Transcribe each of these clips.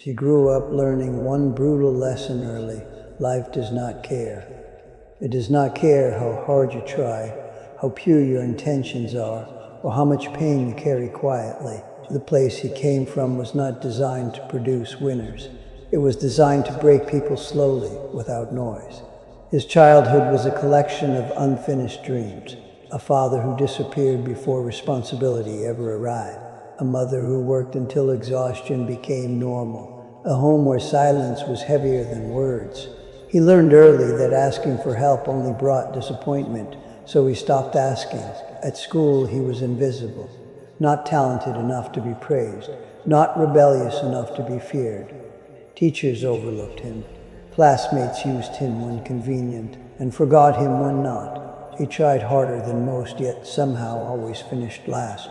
She grew up learning one brutal lesson early: life does not care. It does not care how hard you try, how pure your intentions are, or how much pain you carry quietly. The place he came from was not designed to produce winners. It was designed to break people slowly, without noise. His childhood was a collection of unfinished dreams: a father who disappeared before responsibility ever arrived, a mother who worked until exhaustion became normal, a home where silence was heavier than words. He learned early that asking for help only brought disappointment, so he stopped asking. At school, he was invisible, not talented enough to be praised, not rebellious enough to be feared. Teachers overlooked him. Classmates used him when convenient and forgot him when not. He tried harder than most, yet somehow always finished last.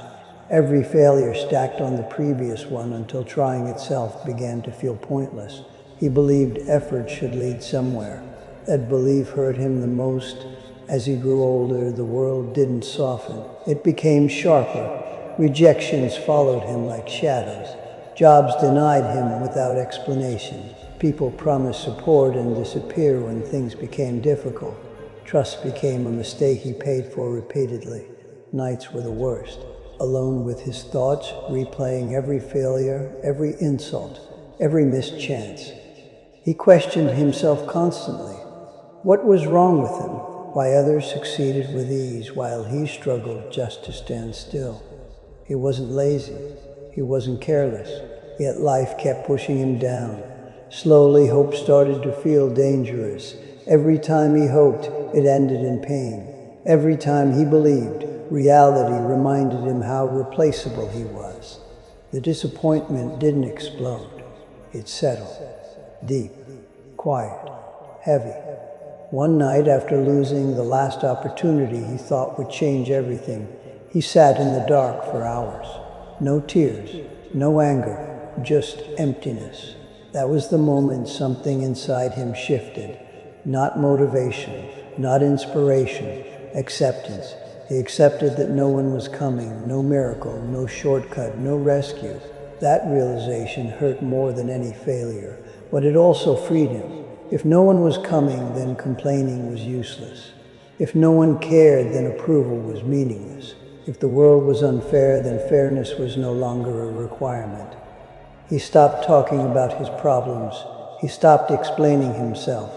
Every failure stacked on the previous one until trying itself began to feel pointless. He believed effort should lead somewhere. That belief hurt him the most. As he grew older, the world didn't soften. It became sharper. Rejections followed him like shadows. Jobs denied him without explanation. People promised support and disappeared when things became difficult. Trust became a mistake he paid for repeatedly. Nights were the worst. Alone with his thoughts, replaying every failure, every insult, every missed chance. He questioned himself constantly. What was wrong with him? Why others succeeded with ease while he struggled just to stand still? He wasn't lazy. He wasn't careless. Yet life kept pushing him down. Slowly, hope started to feel dangerous. Every time he hoped, it ended in pain. Every time he believed, reality reminded him how replaceable he was. The disappointment didn't explode. It settled. Deep, quiet, heavy. One night, after losing the last opportunity he thought would change everything, he sat in the dark for hours. No tears, no anger, just emptiness. That was the moment something inside him shifted. Not motivation, not inspiration, acceptance. He accepted that no one was coming, no miracle, no shortcut, no rescue. That realization hurt more than any failure, but it also freed him. If no one was coming, then complaining was useless. If no one cared, then approval was meaningless. If the world was unfair, then fairness was no longer a requirement. He stopped talking about his problems. He stopped explaining himself.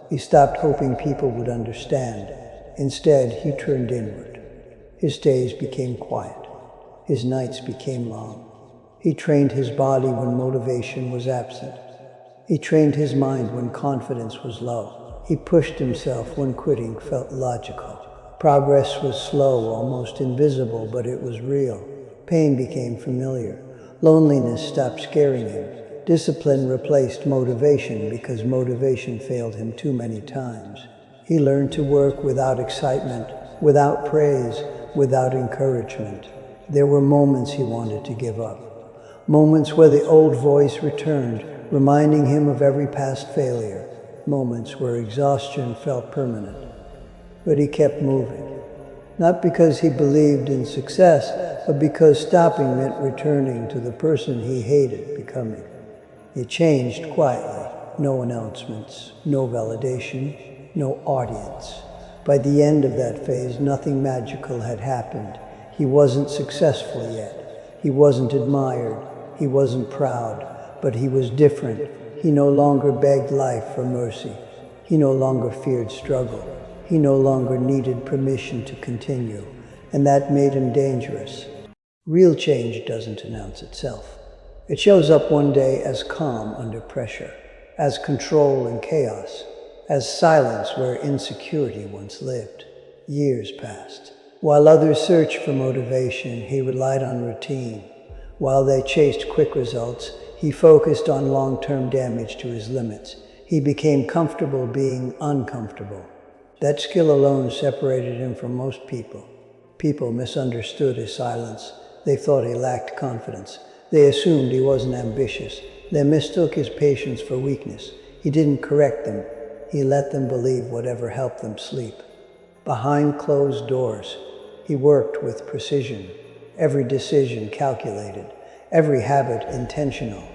He stopped hoping people would understand. Instead, he turned inward. His days became quiet. His nights became long. He trained his body when motivation was absent. He trained his mind when confidence was low. He pushed himself when quitting felt logical. Progress was slow, almost invisible, but it was real. Pain became familiar. Loneliness stopped scaring him. Discipline replaced motivation because motivation failed him too many times. He learned to work without excitement, without praise, without encouragement. There were moments he wanted to give up. Moments where the old voice returned, reminding him of every past failure. Moments where exhaustion felt permanent. But he kept moving. Not because he believed in success, but because stopping meant returning to the person he hated becoming. He changed quietly. No announcements, no validation, no audience. By the end of that phase, nothing magical had happened. He wasn't successful yet. He wasn't admired. He wasn't proud. But he was different. He no longer begged life for mercy. He no longer feared struggle. He no longer needed permission to continue. And that made him dangerous. Real change doesn't announce itself. It shows up one day as calm under pressure, as control in chaos, as silence where insecurity once lived. Years passed. While others searched for motivation, he relied on routine. While they chased quick results, he focused on long-term damage to his limits. He became comfortable being uncomfortable. That skill alone separated him from most people. People misunderstood his silence. They thought he lacked confidence. They assumed he wasn't ambitious. They mistook his patience for weakness. He didn't correct them. He let them believe whatever helped them sleep. Behind closed doors, he worked with precision. Every decision calculated. Every habit intentional.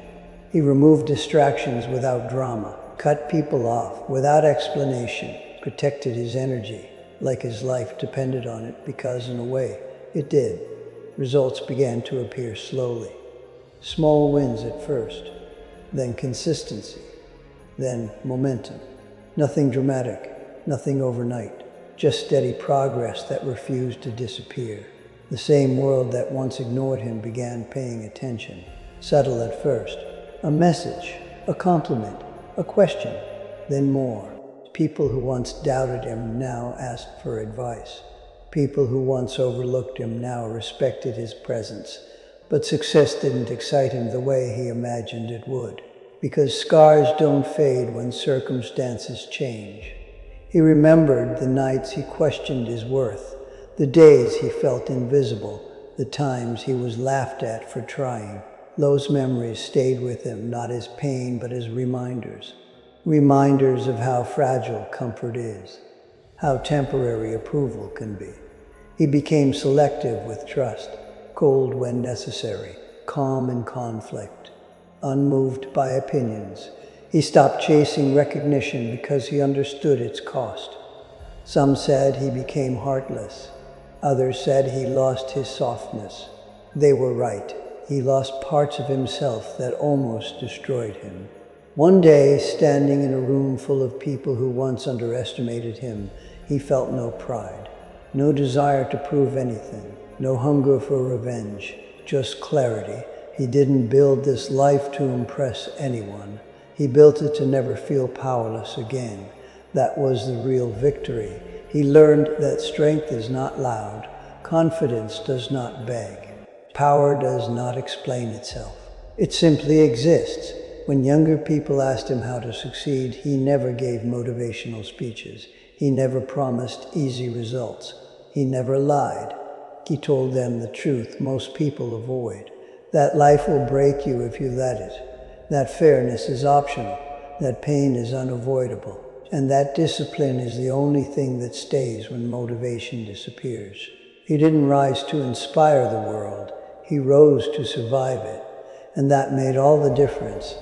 He removed distractions without drama, cut people off without explanation, protected his energy like his life depended on it, because in a way, it did. Results began to appear slowly. Small wins at first, then consistency, then momentum. Nothing dramatic, nothing overnight, just steady progress that refused to disappear. The same world that once ignored him began paying attention. Subtle at first. A message, a compliment, a question, then more. People who once doubted him now asked for advice. People who once overlooked him now respected his presence. But success didn't excite him the way he imagined it would, because scars don't fade when circumstances change. He remembered the nights he questioned his worth, the days he felt invisible, the times he was laughed at for trying. Those memories stayed with him, not as pain, but as reminders. Reminders of how fragile comfort is, how temporary approval can be. He became selective with trust, cold when necessary, calm in conflict, unmoved by opinions. He stopped chasing recognition because he understood its cost. Some said he became heartless. Others said he lost his softness. They were right. He lost parts of himself that almost destroyed him. One day, standing in a room full of people who once underestimated him, he felt no pride, no desire to prove anything, no hunger for revenge, just clarity. He didn't build this life to impress anyone. He built it to never feel powerless again. That was the real victory. He learned that strength is not loud, confidence does not beg, power does not explain itself. It simply exists. When younger people asked him how to succeed, he never gave motivational speeches. He never promised easy results. He never lied. He told them the truth most people avoid. That life will break you if you let it. That fairness is optional. That pain is unavoidable. And that discipline is the only thing that stays when motivation disappears. He didn't rise to inspire the world. He rose to survive it. And that made all the difference.